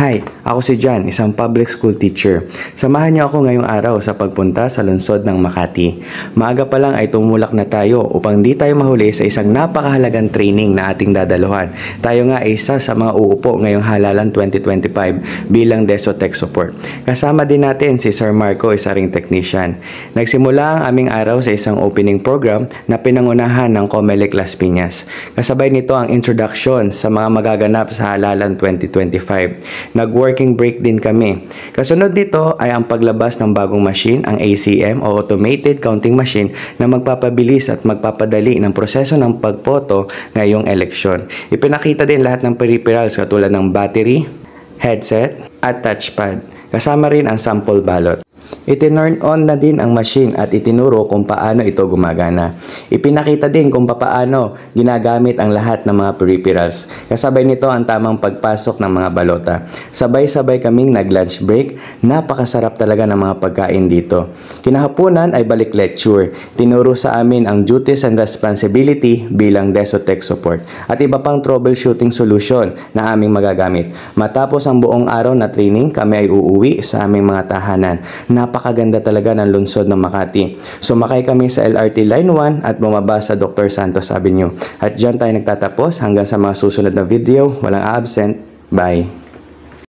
Hi, ako si John, isang public school teacher. Samahan niyo ako ngayong araw sa pagpunta sa lungsod ng Makati. Maaga pa lang ay tumulak na tayo upang di tayo mahuli sa isang napakahalagang training na ating dadaluhan. Tayo nga ay isa sa mga uupo ngayong halalan 2025 bilang DESO Tech Support. Kasama din natin si Sir Marco, isa ring technician. Nagsimula ang aming araw sa isang opening program na pinangunahan ng COMELEC Las Piñas. Kasabay nito ang introduction sa mga magaganap sa halalan 2025. Nag-working break din kami. Kasunod nito ay ang paglabas ng bagong machine, ang ACM o Automated Counting Machine na magpapabilis at magpapadali ng proseso ng pagboto ngayong eleksyon. Ipinakita din lahat ng peripherals katulad ng battery, headset at touchpad. Kasama rin ang sample ballot. Itinurn on na din ang machine at itinuro kung paano ito gumagana. Ipinakita din kung paano ginagamit ang lahat ng mga peripherals. Kasabay nito ang tamang pagpasok ng mga balota. Sabay-sabay kaming nag-lunch break. Napakasarap talaga ng mga pagkain dito. Kinahaponan ay balik lecture. Tinuro sa amin ang duties and responsibility bilang DESO Tech Support at iba pang troubleshooting solution na aming magagamit. Matapos ang buong araw na training, kami ay uuwi sa aming mga tahanan. Napakaganda talaga ng lungsod ng Makati. Sumakay kami sa LRT Line 1 at bumaba sa Dr. Santos Avenue. At dyan tayo nagtatapos hanggang sa mga susunod na video. Walang absent. Bye!